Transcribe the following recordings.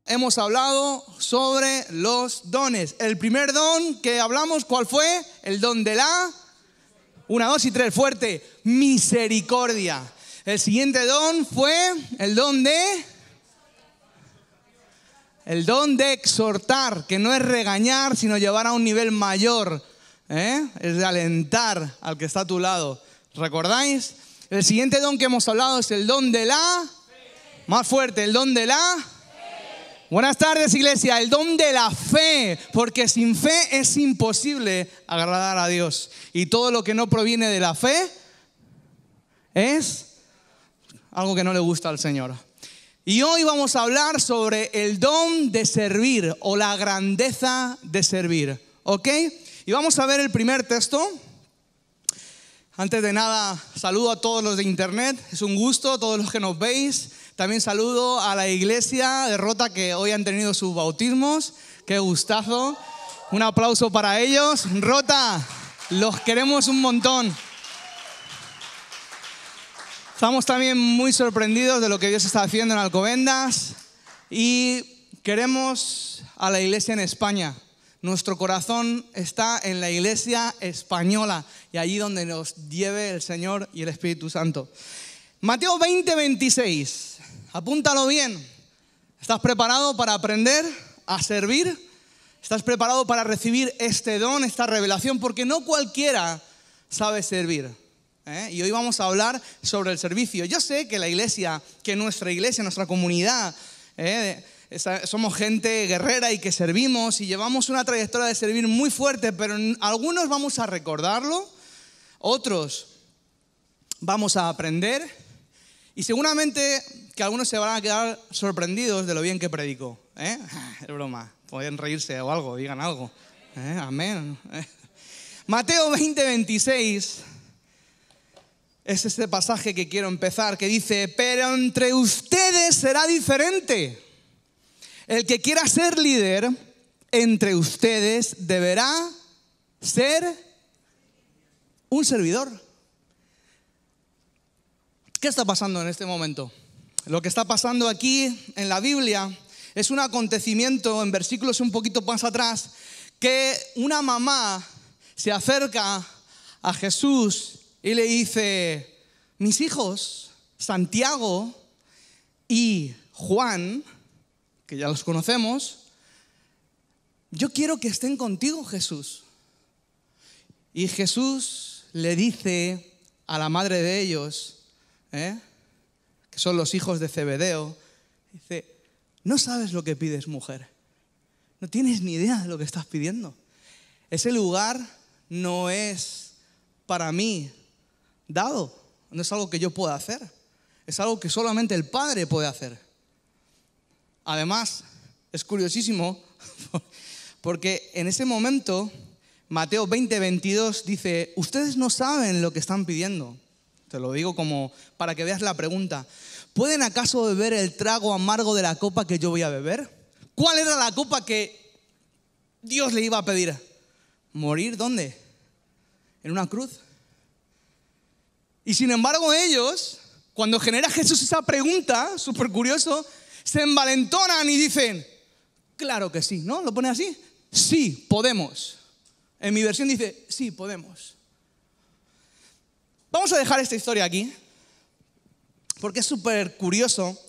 hemos hablado sobre los dones. El primer don que hablamos, ¿cuál fue? El don de la... 1, 2 y 3, fuerte. Misericordia. El siguiente don fue el don de... El don de exhortar, que no es regañar, sino llevar a un nivel mayor. Es de alentar al que está a tu lado. ¿Recordáis? El siguiente don que hemos hablado es el don de la... Más fuerte, el don de la... Buenas tardes, iglesia. El don de la fe, porque sin fe es imposible agradar a Dios. Y todo lo que no proviene de la fe es algo que no le gusta al Señor. Y hoy vamos a hablar sobre el don de servir o la grandeza de servir, ¿ok? Y vamos a ver el primer texto. Antes de nada, saludo a todos los de internet. Es un gusto, todos los que nos veis. También saludo a la iglesia de Rota que hoy han tenido sus bautismos. ¡Qué gustazo! Un aplauso para ellos. Rota, los queremos un montón. Estamos también muy sorprendidos de lo que Dios está haciendo en Alcobendas y queremos a la iglesia en España. Nuestro corazón está en la iglesia española y allí donde nos lleve el Señor y el Espíritu Santo. Mateo 20, 26. Apúntalo bien. ¿Estás preparado para aprender a servir? ¿Estás preparado para recibir este don, esta revelación? Porque no cualquiera sabe servir. Y hoy vamos a hablar sobre el servicio. Yo sé que la iglesia, que nuestra iglesia, nuestra comunidad, somos gente guerrera y que servimos y llevamos una trayectoria de servir muy fuerte, pero algunos vamos a recordarlo, otros vamos a aprender y seguramente que algunos se van a quedar sorprendidos de lo bien que predico. Es broma, pueden reírse o algo, digan algo. Amén. Mateo 20, 26. Es este pasaje que quiero empezar, que dice: pero entre ustedes será diferente. El que quiera ser líder entre ustedes deberá ser un servidor. ¿Qué está pasando en este momento? Lo que está pasando aquí en la Biblia es un acontecimiento en versículos un poquito más atrás, que una mamá se acerca a Jesús y le dice: mis hijos, Santiago y Juan, que ya los conocemos, yo quiero que estén contigo, Jesús. Y Jesús le dice a la madre de ellos, que son los hijos de Zebedeo, dice: no sabes lo que pides, mujer. No tienes ni idea de lo que estás pidiendo. Ese lugar no es para mí dado, no es algo que yo pueda hacer, es algo que solamente el Padre puede hacer. Además, es curiosísimo porque en ese momento Mateo 20, 22 dice: ustedes no saben lo que están pidiendo. Te lo digo como para que veas la pregunta. ¿Pueden acaso beber el trago amargo de la copa que yo voy a beber? ¿Cuál era la copa que Dios le iba a pedir? ¿Morir dónde? ¿En una cruz? Y sin embargo ellos, cuando genera Jesús esa pregunta, súper curioso, se envalentonan y dicen: claro que sí, ¿no? ¿Lo pone así? Sí, podemos. En mi versión dice: sí, podemos. Vamos a dejar esta historia aquí, porque es súper curioso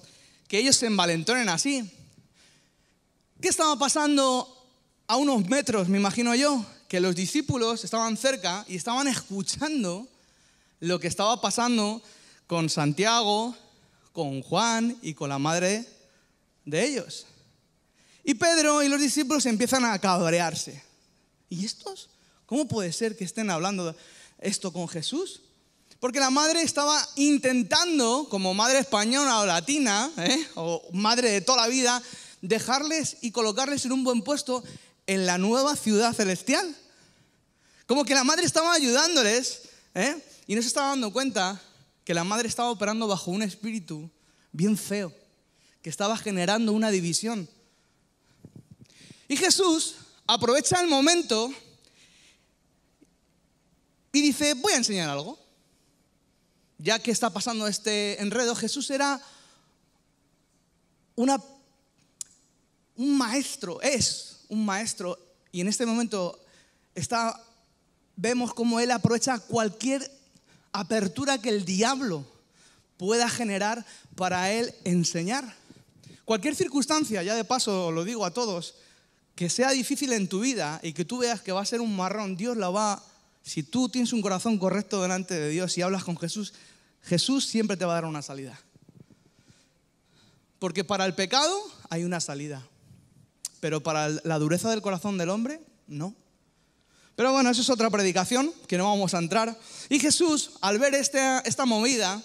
que ellos se envalentonen así. ¿Qué estaba pasando a unos metros, me imagino yo? Que los discípulos estaban cerca y estaban escuchando lo que estaba pasando con Santiago, con Juan y con la madre de ellos. Y Pedro y los discípulos empiezan a cabrearse. ¿Y estos? ¿Cómo puede ser que estén hablando esto con Jesús? Porque la madre estaba intentando, como madre española o latina, o madre de toda la vida, dejarles y colocarles en un buen puesto en la nueva ciudad celestial. Como que la madre estaba ayudándoles, y no se estaba dando cuenta que la madre estaba operando bajo un espíritu bien feo, que estaba generando una división. Y Jesús aprovecha el momento y dice: voy a enseñar algo. Ya que está pasando este enredo, Jesús era un maestro, es un maestro, y en este momento vemos cómo él aprovecha cualquier apertura que el diablo pueda generar para él enseñar. Cualquier circunstancia, ya de paso lo digo a todos, que sea difícil en tu vida y que tú veas que va a ser un marrón, Dios la va, si tú tienes un corazón correcto delante de Dios y hablas con Jesús, Jesús siempre te va a dar una salida. Porque para el pecado hay una salida, pero para la dureza del corazón del hombre, no. Pero bueno, eso es otra predicación que no vamos a entrar. Y Jesús, al ver esta movida,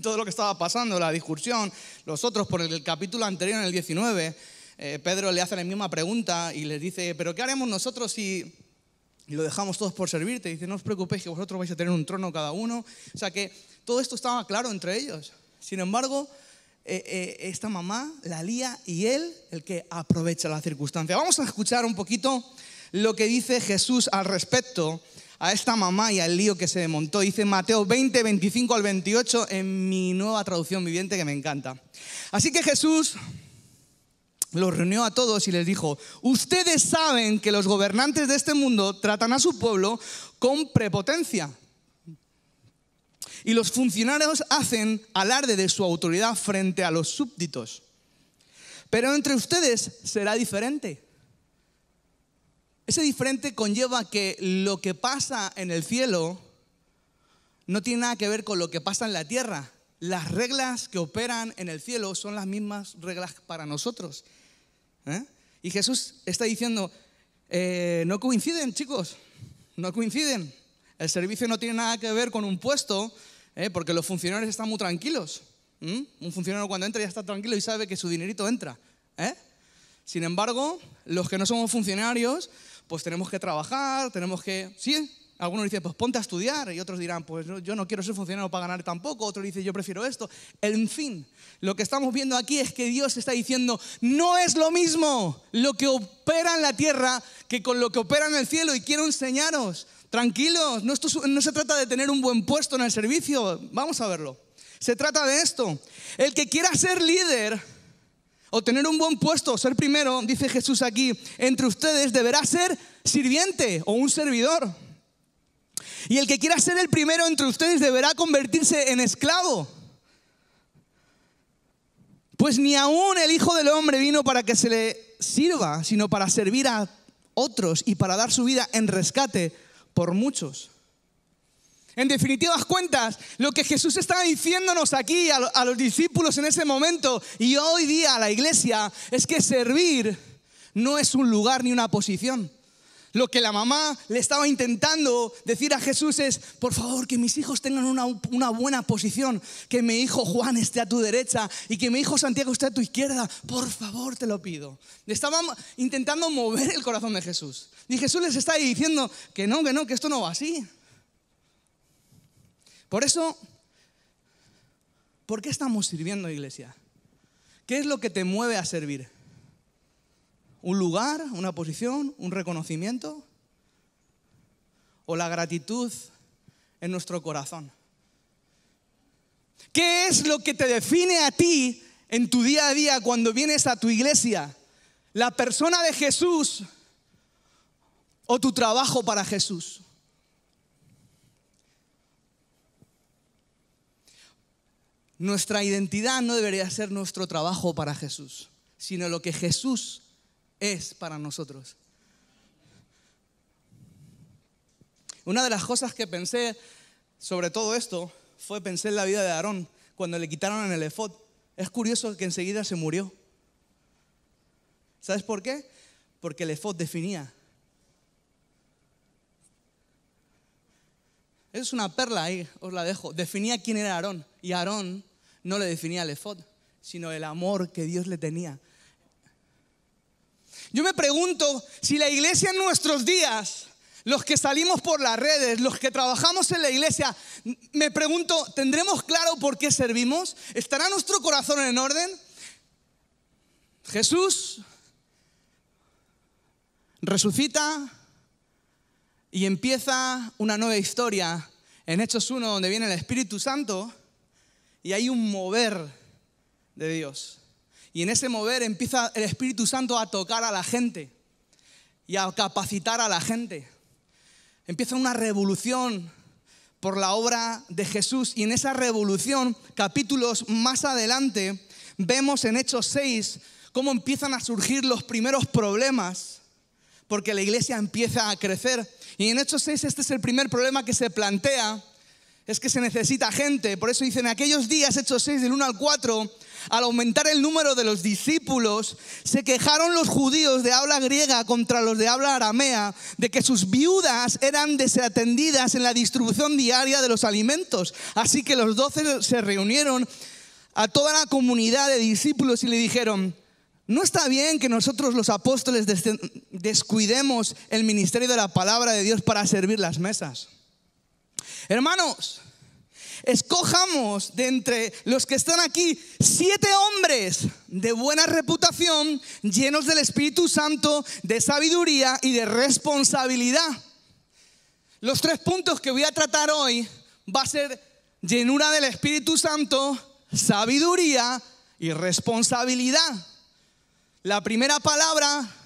todo lo que estaba pasando, la discusión, los otros por el capítulo anterior, en el 19, Pedro le hace la misma pregunta y les dice, ¿pero qué haremos nosotros si lo dejamos todos por servirte? Y dice, no os preocupéis que vosotros vais a tener un trono cada uno. O sea que todo esto estaba claro entre ellos. Sin embargo, esta mamá la lía y él el que aprovecha la circunstancia. Vamos a escuchar un poquito lo que dice Jesús al respecto a esta mamá y al lío que se montó. Dice Mateo 20, 25 al 28 en mi nueva traducción viviente que me encanta. Así que Jesús los reunió a todos y les dijo, ustedes saben que los gobernantes de este mundo tratan a su pueblo con prepotencia. Y los funcionarios hacen alarde de su autoridad frente a los súbditos. Pero entre ustedes será diferente. Ese diferente conlleva que lo que pasa en el cielo no tiene nada que ver con lo que pasa en la tierra. Las reglas que operan en el cielo son las mismas reglas para nosotros. Y Jesús está diciendo, no coinciden, chicos, no coinciden. El servicio no tiene nada que ver con un puesto, porque los funcionarios están muy tranquilos. Un funcionario cuando entra ya está tranquilo y sabe que su dinerito entra. Sin embargo, los que no somos funcionarios, pues tenemos que trabajar, sí, algunos dicen, pues ponte a estudiar, y otros dirán, pues yo no quiero ser funcionario para ganar tampoco, otros dicen, yo prefiero esto. En fin, lo que estamos viendo aquí es que Dios está diciendo, no es lo mismo lo que opera en la tierra que con lo que opera en el cielo, y quiero enseñaros. Tranquilos, no se trata de tener un buen puesto en el servicio, vamos a verlo. Se trata de esto. El que quiera ser líder o tener un buen puesto, ser primero, dice Jesús aquí, entre ustedes deberá ser sirviente o un servidor. Y el que quiera ser el primero entre ustedes deberá convertirse en esclavo. Pues ni aún el Hijo del Hombre vino para que se le sirva, sino para servir a otros y para dar su vida en rescate por muchos. En definitivas cuentas, lo que Jesús estaba diciéndonos aquí a los discípulos en ese momento y hoy día a la iglesia es que servir no es un lugar ni una posición. Lo que la mamá le estaba intentando decir a Jesús es, por favor, que mis hijos tengan una buena posición, que mi hijo Juan esté a tu derecha y que mi hijo Santiago esté a tu izquierda, por favor, te lo pido. Le estaban intentando mover el corazón de Jesús. Y Jesús les está diciendo que no, que esto no va así. Por eso, ¿por qué estamos sirviendo, iglesia? ¿Qué es lo que te mueve a servir? ¿Un lugar, una posición, un reconocimiento? ¿O la gratitud en nuestro corazón? ¿Qué es lo que te define a ti en tu día a día cuando vienes a tu iglesia? ¿La persona de Jesús o tu trabajo para Jesús? Nuestra identidad no debería ser nuestro trabajo para Jesús, sino lo que Jesús es para nosotros. Una de las cosas que pensé sobre todo esto pensé en la vida de Aarón cuando le quitaron el efod. Es curioso que enseguida se murió. ¿Sabes por qué? Porque el efod definía. Es una perla ahí, os la dejo. Definía quién era Aarón. Y Aarón no le definía el efod, sino el amor que Dios le tenía. Yo me pregunto si la iglesia en nuestros días, los que salimos por las redes, los que trabajamos en la iglesia, me pregunto, ¿tendremos claro por qué servimos? ¿Estará nuestro corazón en orden? Jesús resucita y empieza una nueva historia en Hechos 1, donde viene el Espíritu Santo y hay un mover de Dios. Y en ese mover empieza el Espíritu Santo a tocar a la gente y a capacitar a la gente. Empieza una revolución por la obra de Jesús. Y en esa revolución, capítulos más adelante, vemos en Hechos 6 cómo empiezan a surgir los primeros problemas, porque la iglesia empieza a crecer. Y en Hechos 6 este es el primer problema que se plantea, es que se necesita gente. Por eso dicen, en aquellos días, Hechos 6, del 1 al 4, al aumentar el número de los discípulos, se quejaron los judíos de habla griega contra los de habla aramea, de que sus viudas eran desatendidas en la distribución diaria de los alimentos. Así que los 12 se reunieron a toda la comunidad de discípulos y le dijeron: ¿no está bien que nosotros los apóstoles descuidemos el ministerio de la palabra de Dios para servir las mesas? Hermanos, escojamos de entre los que están aquí 7 hombres de buena reputación, llenos del Espíritu Santo, de sabiduría y de responsabilidad. Los 3 puntos que voy a tratar hoy va a ser llenura del Espíritu Santo, sabiduría y responsabilidad. La primera palabra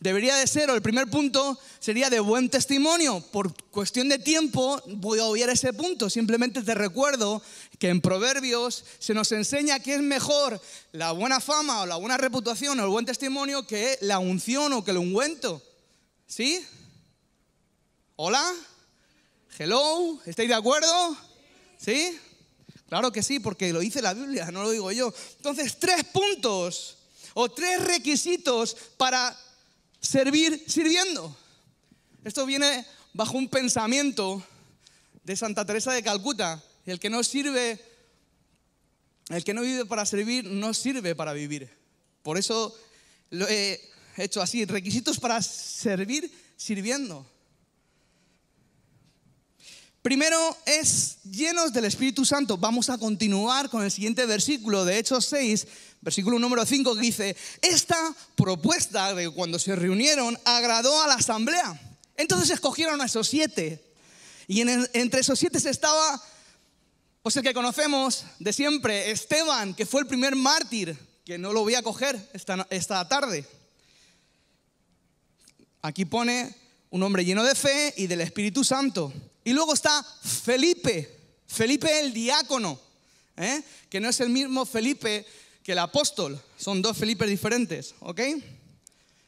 debería de ser, o el primer punto sería de buen testimonio. Por cuestión de tiempo voy a obviar ese punto. Simplemente te recuerdo que en Proverbios se nos enseña que es mejor la buena fama o la buena reputación o el buen testimonio que la unción o que el ungüento. ¿Sí? ¿Hola? ¿Hello? ¿Estáis de acuerdo? ¿Sí? Claro que sí, porque lo dice la Biblia, no lo digo yo. Entonces, 3 puntos o 3 requisitos para servir sirviendo. Esto viene bajo un pensamiento de Santa Teresa de Calcuta. El que no sirve, el que no vive para servir, no sirve para vivir. Por eso lo he hecho así. Requisitos para servir sirviendo. Primero es llenos del Espíritu Santo. Vamos a continuar con el siguiente versículo de Hechos 6, versículo número 5, que dice: esta propuesta de cuando se reunieron agradó a la asamblea. Entonces escogieron a esos 7. Y entre esos 7 estaba, pues el que conocemos de siempre, Esteban, que fue el primer mártir, que no lo voy a coger esta tarde. Aquí pone un hombre lleno de fe y del Espíritu Santo. Y luego está Felipe el diácono, que no es el mismo Felipe que el apóstol, son 2 Felipes diferentes, ¿ok?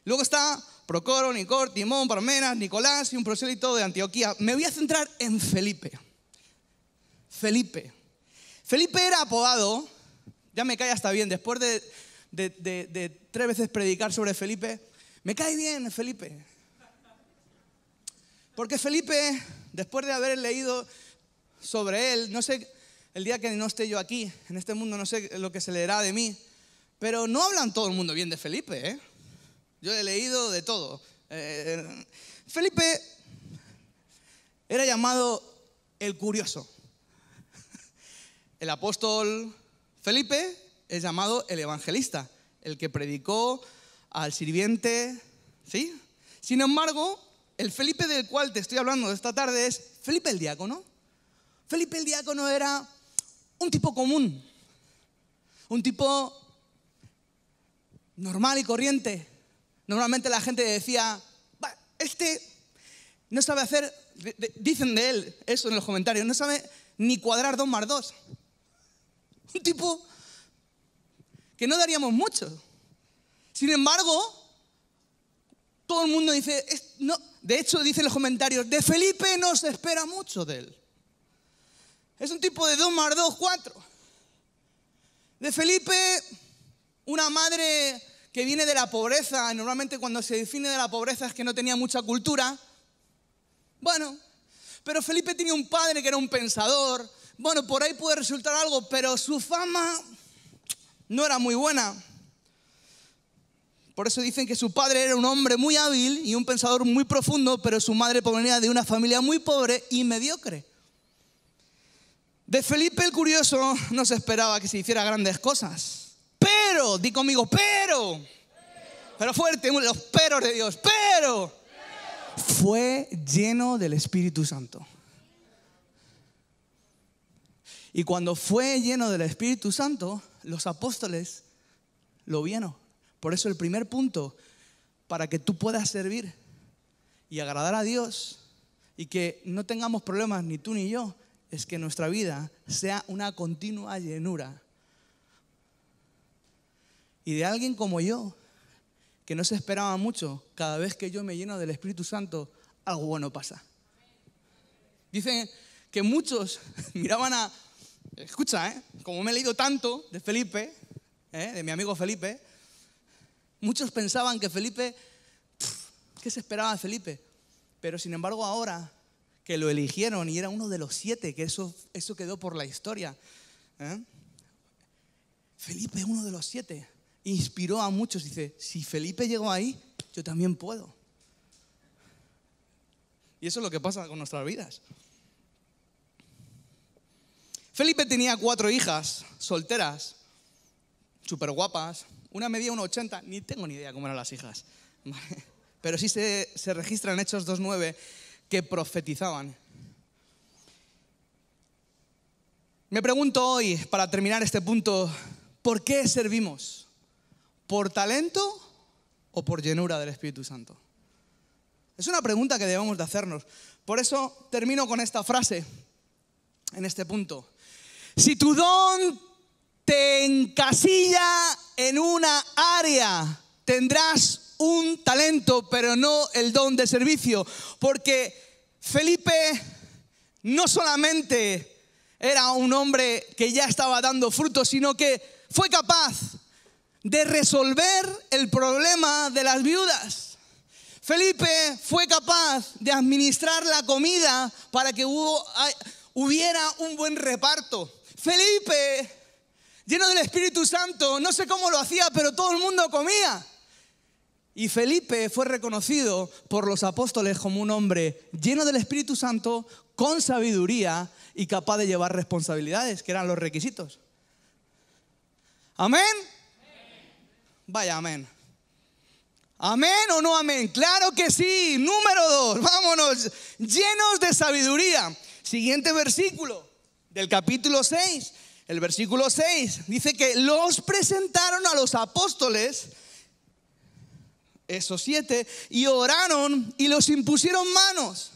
Luego está Procoro, Nicor, Timón, Parmenas, Nicolás y un prosélito de Antioquía. Me voy a centrar en Felipe. Felipe era apodado, ya me cae hasta bien, después de 3 veces predicar sobre Felipe, me cae bien Felipe. Porque Felipe, después de haber leído sobre él, no sé, el día que no esté yo aquí, en este mundo, no sé lo que se leerá de mí, pero no hablan todo el mundo bien de Felipe, ¿eh? Yo he leído de todo. Felipe era llamado el curioso. El apóstol Felipe es llamado el evangelista, el que predicó al sirviente, ¿sí? Sin embargo, el Felipe del cual te estoy hablando esta tarde es Felipe el diácono. Felipe el diácono era un tipo común, un tipo normal y corriente. Normalmente la gente decía: este no sabe hacer, dicen de él eso en los comentarios, no sabe ni cuadrar 2 más 2. Un tipo que no daríamos mucho. Sin embargo, todo el mundo dice, no, de hecho dicen los comentarios, de Felipe no se espera mucho de él. Es un tipo de 2 más 2, 4. De Felipe, una madre que viene de la pobreza, y normalmente cuando se define de la pobreza es que no tenía mucha cultura. Bueno, pero Felipe tenía un padre que era un pensador. Bueno, por ahí puede resultar algo, pero su fama no era muy buena. Por eso dicen que su padre era un hombre muy hábil y un pensador muy profundo, pero su madre provenía de una familia muy pobre y mediocre. De Felipe el curioso no se esperaba que se hiciera grandes cosas. Pero, di conmigo, pero fuerte, los peros de Dios, pero fue lleno del Espíritu Santo. Y cuando fue lleno del Espíritu Santo, los apóstoles lo bueno. Por eso el primer punto, para que tú puedas servir y agradar a Dios y que no tengamos problemas ni tú ni yo, es que nuestra vida sea una continua llenura. Y de alguien como yo, que no se esperaba mucho, cada vez que yo me lleno del Espíritu Santo, algo bueno pasa. Dicen que muchos miraban escucha, como me he leído tanto de Felipe, de mi amigo Felipe, muchos pensaban que Felipe, ¿qué se esperaba de Felipe? Pero sin embargo ahora que lo eligieron y era uno de los 7, que eso quedó por la historia. Felipe, uno de los 7, inspiró a muchos. Dice, si Felipe llegó ahí, yo también puedo. Y eso es lo que pasa con nuestras vidas. Felipe tenía 4 hijas solteras, súper guapas. Una medía 1,80, ni tengo ni idea cómo eran las hijas. Pero sí se registra en Hechos 2:9 que profetizaban. Me pregunto hoy, para terminar este punto, ¿por qué servimos? ¿Por talento o por llenura del Espíritu Santo? Es una pregunta que debemos de hacernos. Por eso termino con esta frase en este punto. Si tu don te encasilla en una área, tendrás un talento, pero no el don de servicio. Porque Felipe no solamente era un hombre que ya estaba dando frutos, sino que fue capaz de resolver el problema de las viudas. Felipe fue capaz de administrar la comida para que hubiera un buen reparto. Felipe, lleno del Espíritu Santo, no sé cómo lo hacía, pero todo el mundo comía. Y Felipe fue reconocido por los apóstoles como un hombre lleno del Espíritu Santo, con sabiduría y capaz de llevar responsabilidades, que eran los requisitos. ¿Amén? Vaya, amén. ¿Amén o no amén? Claro que sí. Número 2, vámonos. Llenos de sabiduría. Siguiente versículo del capítulo 6. El versículo 6 dice que los presentaron a los apóstoles, esos 7, y oraron y los impusieron manos.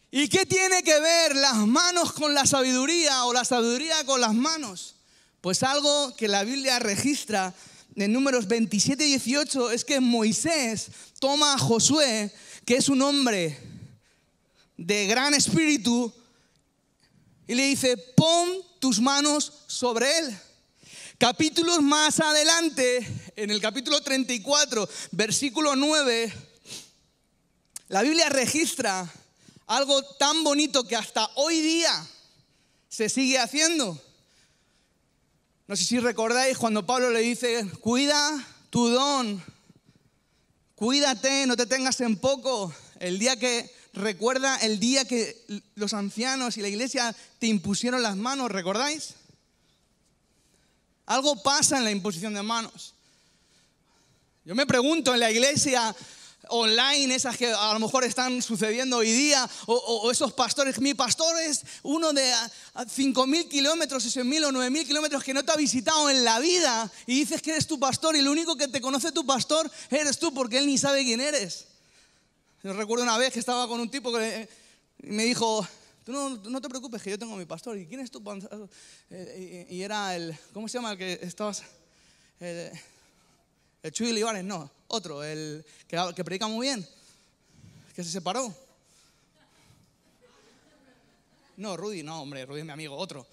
¿Y qué tiene que ver las manos con la sabiduría o la sabiduría con las manos? Pues algo que la Biblia registra en Números 27 y 18 es que Moisés toma a Josué, que es un hombre de gran espíritu, y le dice, pon tus manos sobre él. Capítulos más adelante, en el capítulo 34, versículo 9, la Biblia registra algo tan bonito que hasta hoy día se sigue haciendo. No sé si recordáis cuando Pablo le dice, cuida tu don, cuídate, no te tengas en poco. Recuerda el día que los ancianos y la iglesia te impusieron las manos, ¿recordáis? Algo pasa en la imposición de manos. Yo me pregunto en la iglesia online, esas que a lo mejor están sucediendo hoy día, o esos pastores, mi pastor es uno de 5.000 kilómetros, 6.000 o 9.000 kilómetros que no te ha visitado en la vida, y dices que eres tu pastor y lo único que te conoce tu pastor eres tú, porque él ni sabe quién eres. Yo recuerdo una vez que estaba con un tipo que me dijo, tú no te preocupes que yo tengo a mi pastor. ¿Y quién es tu pastor? Y era ¿cómo se llama el que estabas? El Chuy Olivares, no, otro, el que predica muy bien, que se separó. No, Rudy, no, hombre, Rudy es mi amigo, otro.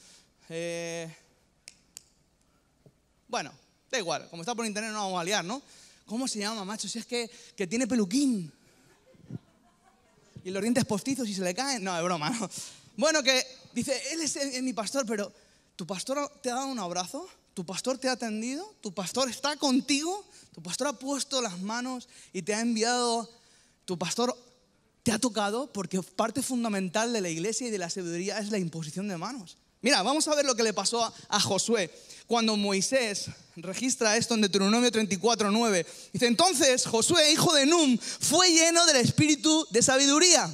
Bueno, da igual, como está por internet no vamos a liar, ¿no? ¿Cómo se llama, macho? Si es que tiene peluquín. Y los dientes postizos y se le caen. No, es broma, ¿no? Bueno, que dice, él es mi pastor, pero ¿tu pastor te ha dado un abrazo? ¿Tu pastor te ha atendido? ¿Tu pastor está contigo? ¿Tu pastor ha puesto las manos y te ha enviado? ¿Tu pastor te ha tocado? Porque parte fundamental de la iglesia y de la sabiduría es la imposición de manos. Mira, vamos a ver lo que le pasó a Josué cuando Moisés registra esto en Deuteronomio 34:9. Dice, entonces Josué, hijo de Nun, fue lleno del espíritu de sabiduría.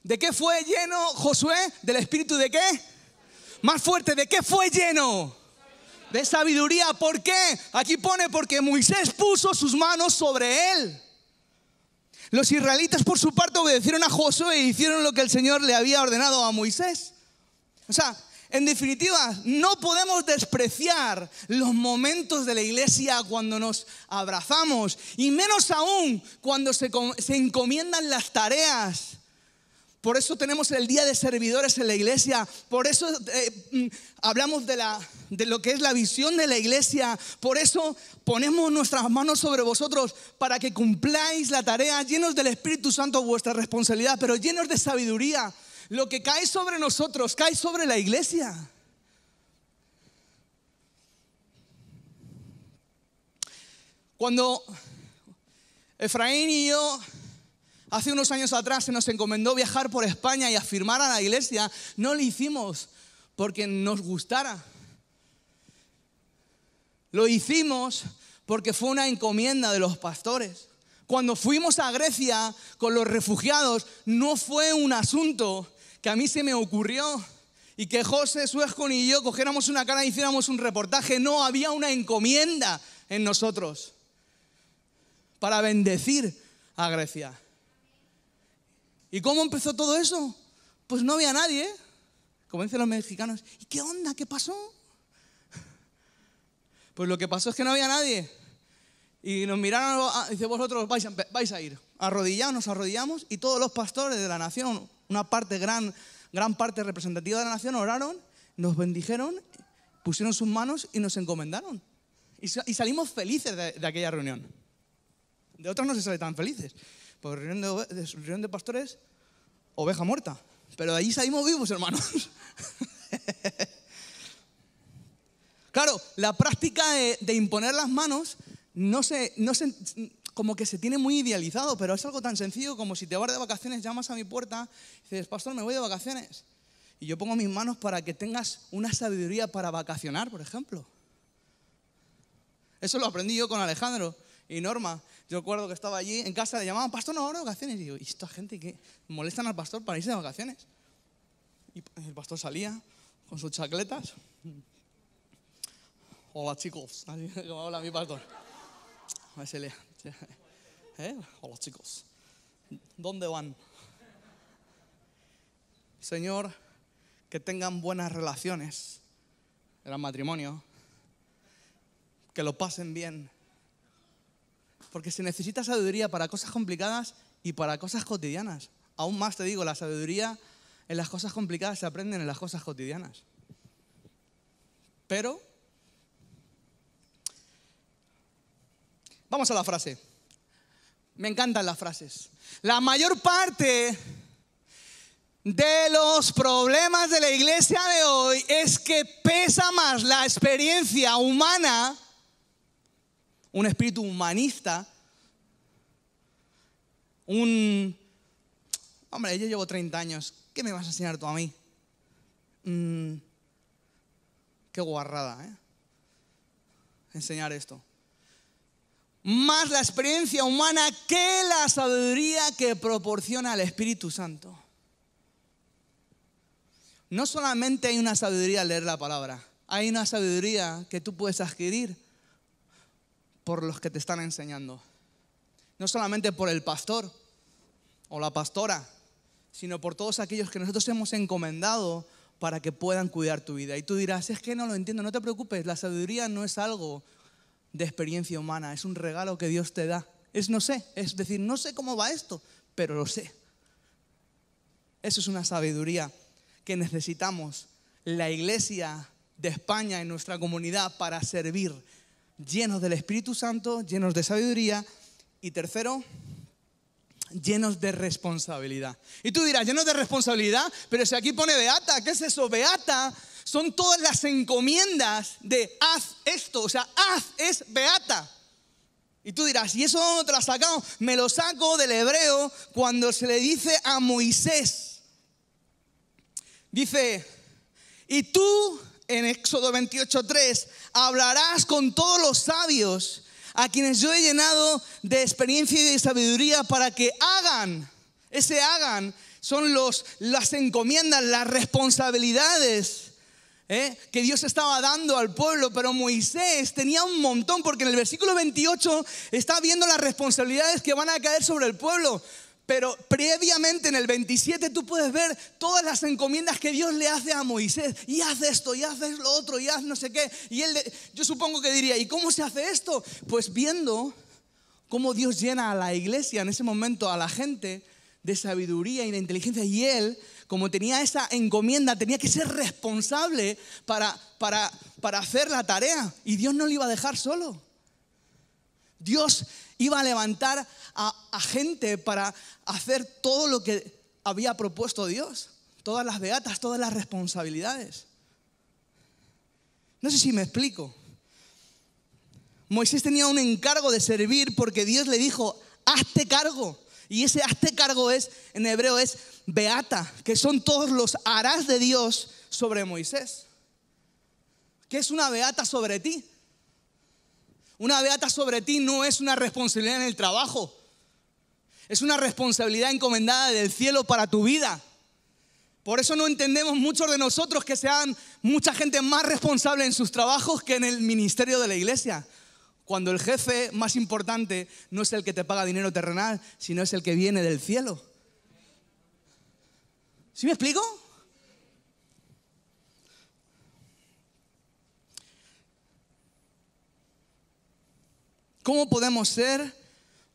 ¿De qué fue lleno Josué? ¿Del espíritu de qué? Más fuerte, ¿de qué fue lleno? de sabiduría. ¿Por qué? Aquí pone porque Moisés puso sus manos sobre él. Los israelitas por su parte obedecieron a Josué e hicieron lo que el Señor le había ordenado a Moisés. O sea, en definitiva, no podemos despreciar los momentos de la iglesia cuando nos abrazamos, y menos aún cuando se encomiendan las tareas. Por eso tenemos el día de servidores en la iglesia. Por eso hablamos de lo que es la visión de la iglesia. Por eso ponemos nuestras manos sobre vosotros para que cumpláis la tarea llenos del Espíritu Santo, vuestra responsabilidad, pero llenos de sabiduría. Lo que cae sobre nosotros, cae sobre la iglesia. Cuando Efraín y yo, hace unos años atrás, se nos encomendó viajar por España y afirmar a la iglesia, no lo hicimos porque nos gustara. Lo hicimos porque fue una encomienda de los pastores. Cuando fuimos a Grecia con los refugiados, no fue un asunto que a mí se me ocurrió y que José Suescon y yo cogiéramos una cara y hiciéramos un reportaje. No, había una encomienda en nosotros para bendecir a Grecia. ¿Y cómo empezó todo eso? Pues no había nadie, como dicen los mexicanos. ¿Y qué onda? ¿Qué pasó? Pues lo que pasó es que no había nadie. Y nos miraron, dice, vosotros vais a ir. Arrodillados, nos arrodillamos y todos los pastores de la nación, una parte, gran parte representativa de la nación, oraron, nos bendijeron, pusieron sus manos y nos encomendaron. Y salimos felices de aquella reunión. De otras no se sale tan felices. Pues reunión de pastores, oveja muerta. Pero de allí salimos vivos, hermanos. Claro, la práctica de imponer las manos como que se tiene muy idealizado, pero es algo tan sencillo como si te vas de vacaciones, llamas a mi puerta y dices, pastor, me voy de vacaciones. Y yo pongo mis manos para que tengas una sabiduría para vacacionar, por ejemplo. Eso lo aprendí yo con Alejandro y Norma. Yo recuerdo que estaba allí en casa, le llamaban, pastor, no, ahora de vacaciones. Y digo, ¿y esta gente que molestan al pastor para irse de vacaciones? Y el pastor salía con sus chacletas. Hola, chicos. Así que me habla mi pastor. A ver si le... Hola, chicos. ¿Dónde van? Señor, que tengan buenas relaciones en el matrimonio. Que lo pasen bien. Porque se necesita sabiduría para cosas complicadas y para cosas cotidianas. Aún más te digo, la sabiduría en las cosas complicadas se aprenden en las cosas cotidianas. Pero vamos a la frase. Me encantan las frases. La mayor parte de los problemas de la iglesia de hoy es que pesa más la experiencia humana, un espíritu humanista, hombre, yo llevo 30 años, ¿qué me vas a enseñar tú a mí? Qué guarrada, enseñar esto. Más la experiencia humana que la sabiduría que proporciona el Espíritu Santo. No solamente hay una sabiduría al leer la palabra, hay una sabiduría que tú puedes adquirir por los que te están enseñando. No solamente por el pastor o la pastora, sino por todos aquellos que nosotros hemos encomendado para que puedan cuidar tu vida. Y tú dirás, es que no lo entiendo, no te preocupes, la sabiduría no es algo de experiencia humana, es un regalo que Dios te da. Es decir, no sé cómo va esto, pero lo sé. Eso es una sabiduría que necesitamos la iglesia de España en nuestra comunidad para servir, llenos del Espíritu Santo, llenos de sabiduría y tercero, llenos de responsabilidad. Y tú dirás, llenos de responsabilidad, pero si aquí pone beata, ¿qué es eso? Beata son todas las encomiendas de haz esto, o sea, haz es beata. Y tú dirás, ¿y eso dónde te lo has sacado? Me lo saco del hebreo cuando se le dice a Moisés. Dice, y tú en Éxodo 28:3 hablarás con todos los sabios a quienes yo he llenado de experiencia y de sabiduría para que hagan. Ese hagan son las encomiendas, las responsabilidades que Dios estaba dando al pueblo, pero Moisés tenía un montón, porque en el versículo 28 está viendo las responsabilidades que van a caer sobre el pueblo. Pero previamente en el 27 tú puedes ver todas las encomiendas que Dios le hace a Moisés. Y haz esto, y haz lo otro, y haz no sé qué. Y él, yo supongo que diría, ¿y cómo se hace esto? Pues viendo cómo Dios llena a la iglesia en ese momento, a la gente, de sabiduría y de inteligencia. Y él, como tenía esa encomienda, tenía que ser responsable para hacer la tarea. Y Dios no lo iba a dejar solo. Dios iba a levantar a gente para hacer todo lo que había propuesto Dios. Todas las beatas, todas las responsabilidades. No sé si me explico. Moisés tenía un encargo de servir porque Dios le dijo, hazte cargo. Y ese hazte cargo en hebreo es beata, que son todos los harás de Dios sobre Moisés. ¿Qué es una beata sobre ti? Una beata sobre ti no es una responsabilidad en el trabajo. Es una responsabilidad encomendada del cielo para tu vida. Por eso no entendemos muchos de nosotros que sean mucha gente más responsable en sus trabajos que en el ministerio de la iglesia. Cuando el jefe más importante no es el que te paga dinero terrenal, sino es el que viene del cielo. ¿Sí me explico? ¿Cómo podemos ser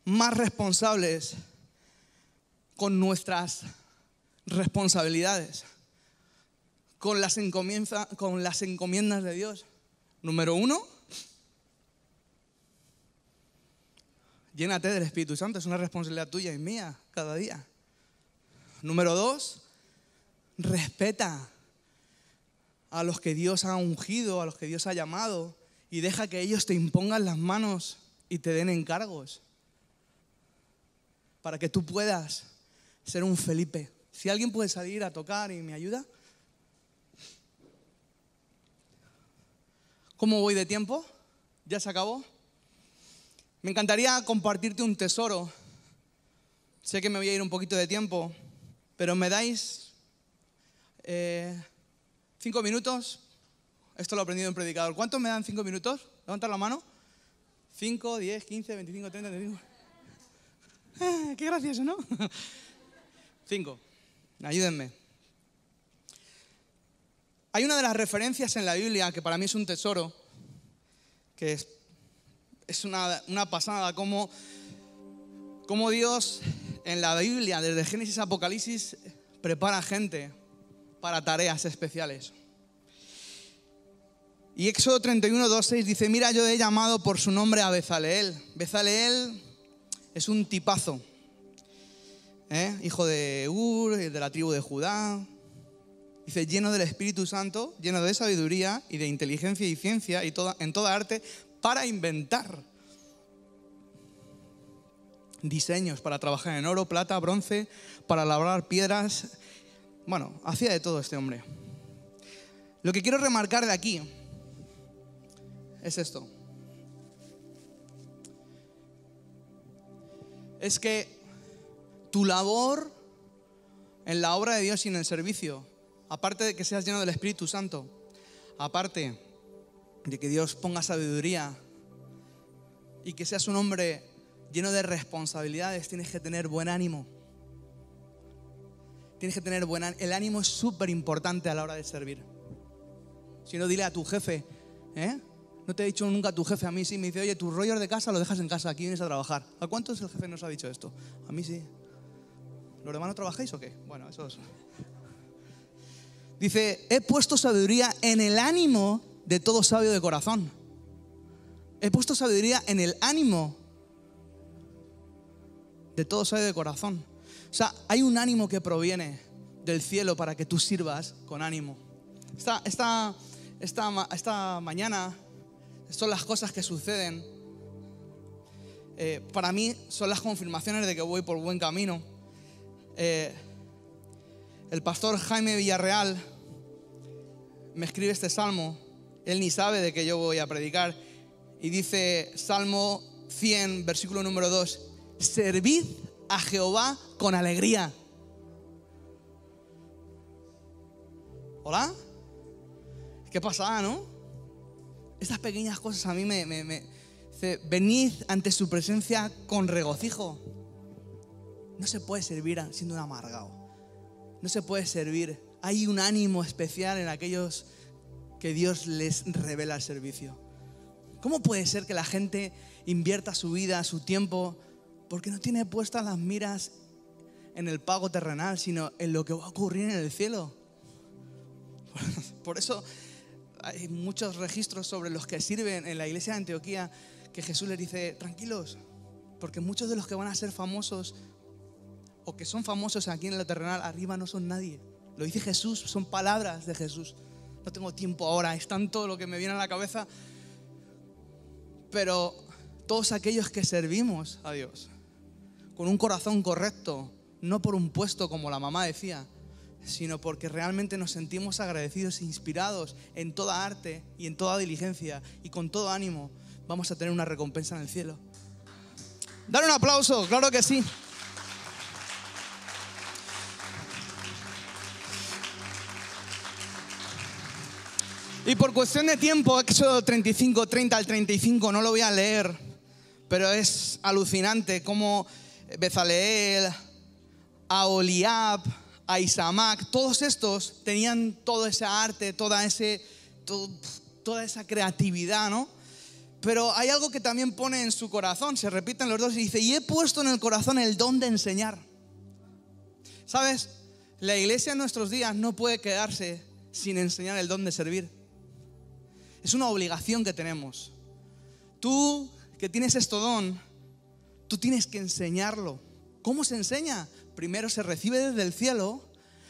más responsables con nuestras responsabilidades? Con las encomiendas de Dios. Número 1, llénate del Espíritu Santo. Es una responsabilidad tuya y mía cada día. Número 2, respeta a los que Dios ha ungido, a los que Dios ha llamado, y deja que ellos te impongan las manos y te den encargos para que tú puedas ser un Felipe. Si alguien puede salir a tocar y me ayuda. ¿Cómo voy de tiempo? ¿Ya se acabó? Me encantaría compartirte un tesoro. Sé que me voy a ir un poquito de tiempo, pero ¿me dais 5 minutos? Esto lo he aprendido en Predicador. ¿Cuántos me dan 5 minutos? Levantar la mano. 5, 10, 15, 25, 30, 35. Qué gracioso, ¿no? 5. Ayúdenme. Hay una de las referencias en la Biblia que para mí es un tesoro, que es una pasada, como Dios en la Biblia, desde Génesis a Apocalipsis, prepara gente para tareas especiales. Y Éxodo 31, 2, 6 dice, mira, yo he llamado por su nombre a Bezaleel. Bezaleel es un tipazo, hijo de Ur, de la tribu de Judá. Dice, lleno del Espíritu Santo, lleno de sabiduría y de inteligencia y ciencia y en toda arte para inventar diseños, para trabajar en oro, plata, bronce, para labrar piedras. Bueno, hacía de todo este hombre. Lo que quiero remarcar de aquí es esto. Es que tu labor en la obra de Dios y en el servicio, aparte de que seas lleno del Espíritu Santo, aparte de que Dios ponga sabiduría y que seas un hombre lleno de responsabilidades, tienes que tener buen ánimo. Tienes que tener buen ánimo. El ánimo es súper importante a la hora de servir. Si no, dile a tu jefe, no te he dicho nunca a tu jefe, a mí sí, me dice, oye, tus rollos de casa los dejas en casa, aquí vienes a trabajar. ¿A cuántos el jefe nos ha dicho esto? A mí sí. ¿Los demás no trabajáis o qué? Bueno, eso es. Dice, he puesto sabiduría en el ánimo de todo sabio de corazón. He puesto sabiduría en el ánimo de todo sabio de corazón. O sea, hay un ánimo que proviene del cielo para que tú sirvas con ánimo. Esta mañana son las cosas que suceden. Para mí son las confirmaciones de que voy por buen camino. El pastor Jaime Villarreal me escribe este salmo. Él ni sabe de que yo voy a predicar. Y dice, Salmo 100, versículo número 2, servid a Jehová con alegría. ¿Hola? Qué pasada, ¿no? Estas pequeñas cosas a mí me dice, venid ante su presencia con regocijo. No se puede servir siendo un amargado. No se puede servir. Hay un ánimo especial en aquellos que Dios les revela el servicio. ¿Cómo puede ser que la gente invierta su vida, su tiempo, porque no tiene puestas las miras en el pago terrenal, sino en lo que va a ocurrir en el cielo? Por eso hay muchos registros sobre los que sirven en la iglesia de Antioquía que Jesús les dice, tranquilos, porque muchos de los que van a ser famosos o que son famosos aquí en lo terrenal, arriba no son nadie. Lo dice Jesús, son palabras de Jesús. No tengo tiempo ahora, es tanto lo que me viene a la cabeza. Pero todos aquellos que servimos a Dios con un corazón correcto, no por un puesto como la mamá decía, sino porque realmente nos sentimos agradecidos e inspirados en toda arte y en toda diligencia y con todo ánimo, vamos a tener una recompensa en el cielo. Dar un aplauso, claro que sí. Y por cuestión de tiempo, Éxodo 35, 30 al 35, no lo voy a leer, pero es alucinante cómo Bezaleel, Aholiab, Ahisamac, todos estos tenían todo ese arte, toda esa creatividad, ¿no? Pero hay algo que también pone en su corazón, se repiten los dos y dice, y he puesto en el corazón el don de enseñar. ¿Sabes? La iglesia en nuestros días no puede quedarse sin enseñar el don de servir. Es una obligación que tenemos. Tú que tienes este don, tú tienes que enseñarlo. ¿Cómo se enseña? Primero se recibe desde el cielo,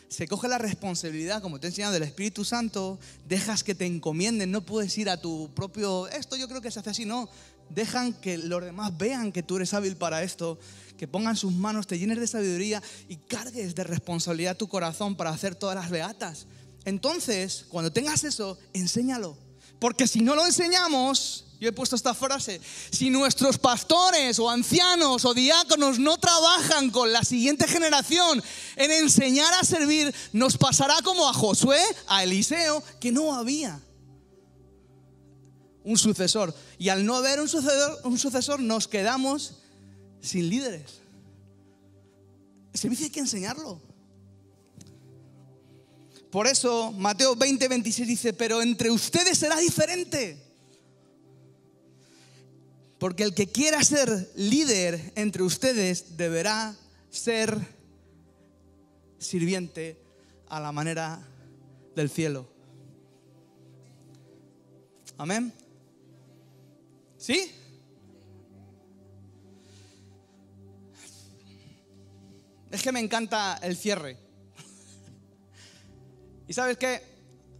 se coge la responsabilidad, como te he enseñado, del Espíritu Santo, dejas que te encomienden, no puedes ir a tu propio, esto yo creo que se hace así, no. Dejan que los demás vean que tú eres hábil para esto, que pongan sus manos, te llenes de sabiduría y cargues de responsabilidad tu corazón para hacer todas las beatas. Entonces, cuando tengas eso, enséñalo. Porque si no lo enseñamos, yo he puesto esta frase, si nuestros pastores o ancianos o diáconos no trabajan con la siguiente generación en enseñar a servir, nos pasará como a Josué, a Eliseo, que no había un sucesor. Y al no haber un sucesor nos quedamos sin líderes. El servicio hay que enseñarlo. Por eso Mateo 20, 26 dice, pero entre ustedes será diferente. Porque el que quiera ser líder entre ustedes deberá ser sirviente a la manera del cielo. Amén. ¿Sí? Es que me encanta el cierre. Y ¿sabes qué?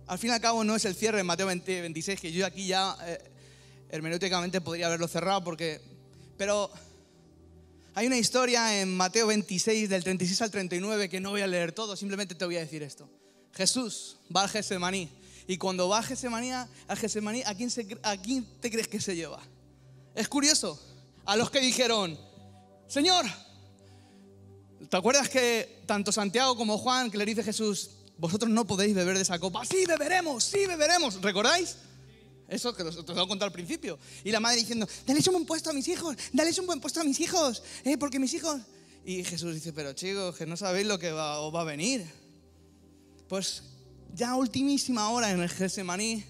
Al fin y al cabo no es el cierre de Mateo 20, 26, que yo aquí ya hermenéuticamente podría haberlo cerrado, pero hay una historia en Mateo 26, del 36 al 39, que no voy a leer todo, simplemente te voy a decir esto. Jesús va al Getsemaní, y cuando va al Getsemaní, ¿a quién te crees que se lleva? Es curioso, a los que dijeron, Señor, ¿te acuerdas que tanto Santiago como Juan, que le dice Jesús, vosotros no podéis beber de esa copa? Sí beberemos, ¿recordáis? Eso que os lo he contado al principio. Y la madre diciendo, dale un buen puesto a mis hijos, porque mis hijos... Y Jesús dice, pero chicos, que no sabéis lo que os va a venir. Pues ya a ultimísima hora en el Getsemaní,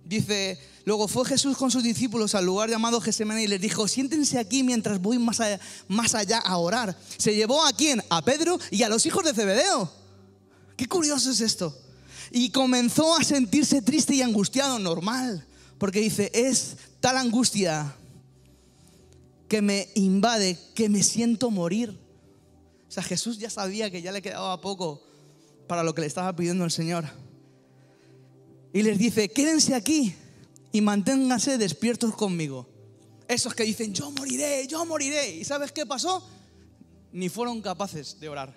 dice, luego fue Jesús con sus discípulos al lugar llamado Getsemaní y les dijo, siéntense aquí mientras voy más allá a orar. ¿Se llevó a quién? A Pedro y a los hijos de Zebedeo. Qué curioso es esto. Y comenzó a sentirse triste y angustiado, normal, porque dice, es tal angustia que me invade, que me siento morir. O sea, Jesús ya sabía que ya le quedaba poco para lo que le estaba pidiendo el Señor. Y les dice, quédense aquí y manténganse despiertos conmigo. Esos que dicen, yo moriré. ¿Y sabes qué pasó? Ni fueron capaces de orar.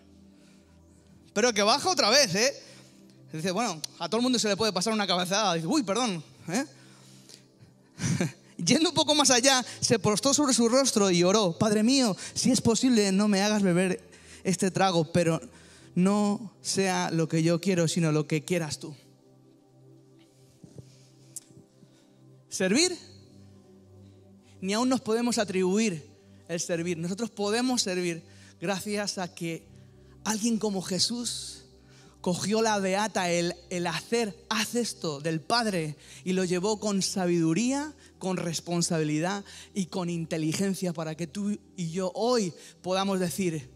Pero que baja otra vez, Dice, bueno, a todo el mundo se le puede pasar una cabezada. Dice, uy, perdón, Yendo un poco más allá, se postró sobre su rostro y oró, Padre mío, si es posible, no me hagas beber este trago, pero no sea lo que yo quiero, sino lo que quieras tú. servir, ni aún nos podemos atribuir el servir. Nosotros podemos servir gracias a que alguien como Jesús cogió la beata, el hacer, haz esto del Padre, y lo llevó con sabiduría, con responsabilidad y con inteligencia para que tú y yo hoy podamos decir,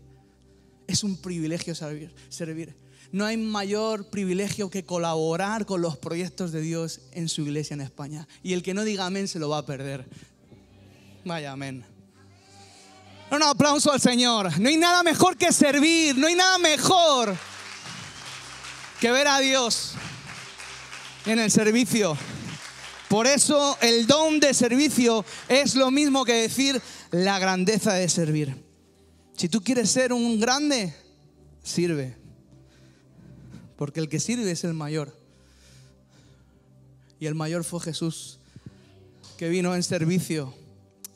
es un privilegio servir. No hay mayor privilegio que colaborar con los proyectos de Dios en su iglesia en España. Y el que no diga amén se lo va a perder. Vaya amén. Un aplauso al Señor. No hay nada mejor que servir. No hay nada mejor que ver a Dios en el servicio. Por eso el don de servicio es lo mismo que decir la grandeza de servir. Si tú quieres ser un grande, sirve. Porque el que sirve es el mayor. Y el mayor fue Jesús, que vino en servicio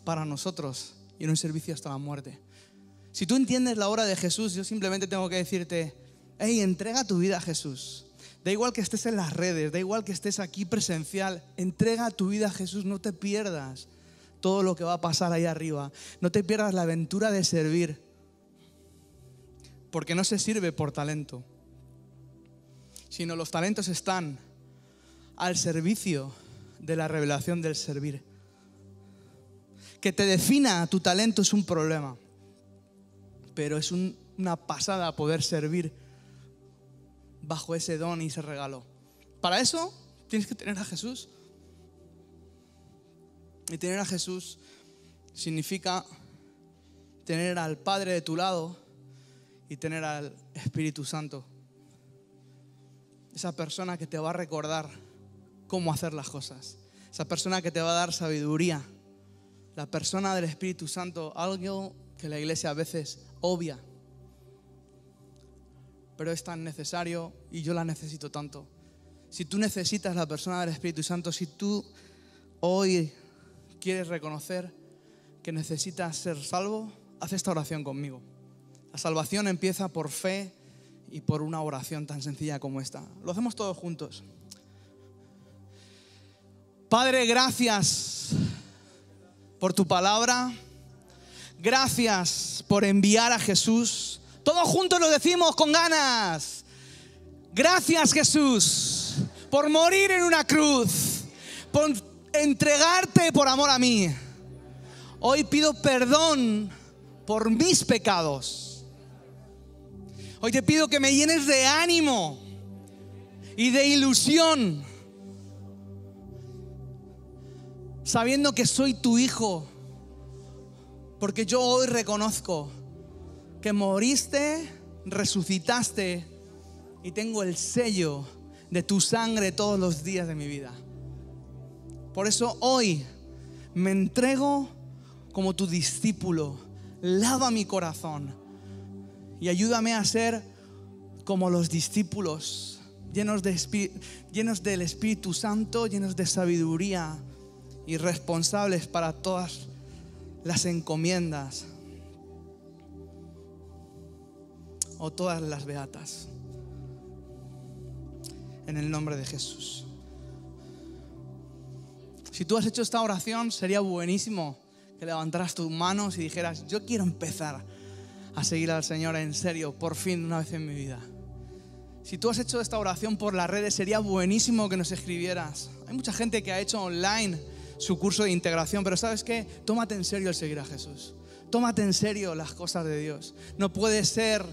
para nosotros y no en servicio hasta la muerte. Si tú entiendes la obra de Jesús, yo simplemente tengo que decirte, hey, entrega tu vida a Jesús. Da igual que estés en las redes, da igual que estés aquí presencial, entrega tu vida a Jesús, no te pierdas todo lo que va a pasar ahí arriba. No te pierdas la aventura de servir, porque no se sirve por talento, sino los talentos están al servicio de la revelación del servir. Que te defina tu talento es un problema, pero es una pasada poder servir bajo ese don y ese regalo. Para eso tienes que tener a Jesús. Y tener a Jesús significa tener al Padre de tu lado y tener al Espíritu Santo. Esa persona que te va a recordar cómo hacer las cosas. Esa persona que te va a dar sabiduría. La persona del Espíritu Santo, algo que la iglesia a veces obvia, pero es tan necesario y yo la necesito tanto. Si tú necesitas la persona del Espíritu Santo, si tú hoy quieres reconocer que necesitas ser salvo, haz esta oración conmigo. La salvación empieza por fe y por una oración tan sencilla como esta. Lo hacemos todos juntos. Padre, gracias por tu palabra. Gracias por enviar a Jesús. Todos juntos lo decimos con ganas. Gracias, Jesús, por morir en una cruz, por entregarte por amor a mí. Hoy pido perdón por mis pecados. Hoy te pido que me llenes de ánimo y de ilusión, sabiendo que soy tu hijo, porque yo hoy reconozco que moriste, resucitaste y tengo el sello de tu sangre todos los días de mi vida. Por eso hoy me entrego como tu discípulo. Lava mi corazón y ayúdame a ser como los discípulos, llenos del Espíritu Santo, llenos de sabiduría y responsables para todas las encomiendas o todas las beatas. En el nombre de Jesús. Si tú has hecho esta oración, sería buenísimo que levantaras tus manos y dijeras, yo quiero empezar a seguir al Señor en serio, por fin, una vez en mi vida. Si tú has hecho esta oración por las redes, sería buenísimo que nos escribieras. Hay mucha gente que ha hecho online su curso de integración, pero ¿sabes qué? Tómate en serio el seguir a Jesús. Tómate en serio las cosas de Dios. No puede ser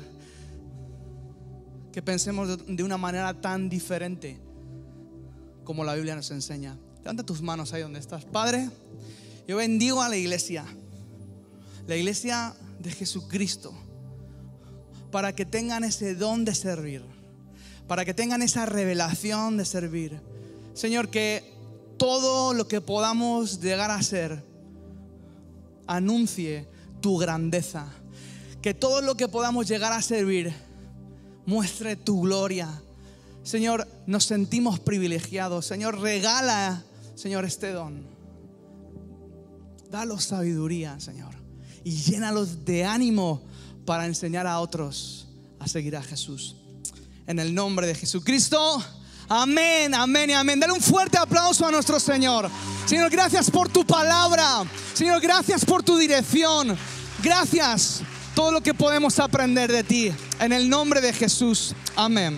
que pensemos de una manera tan diferente como la Biblia nos enseña. Levanta tus manos ahí donde estás. Padre, yo bendigo a la iglesia de Jesucristo, para que tengan ese don de servir, para que tengan esa revelación de servir. Señor, que todo lo que podamos llegar a ser anuncie tu grandeza, que todo lo que podamos llegar a servir muestre tu gloria. Señor, nos sentimos privilegiados. Señor, regala, Señor, este don. Dalos sabiduría, Señor, y llénalos de ánimo para enseñar a otros a seguir a Jesús. En el nombre de Jesucristo, Amén, amén y amén. Dale un fuerte aplauso a nuestro Señor. Señor, gracias por tu palabra. Señor, gracias por tu dirección. Gracias todo lo que podemos aprender de ti. En el nombre de Jesús. Amén.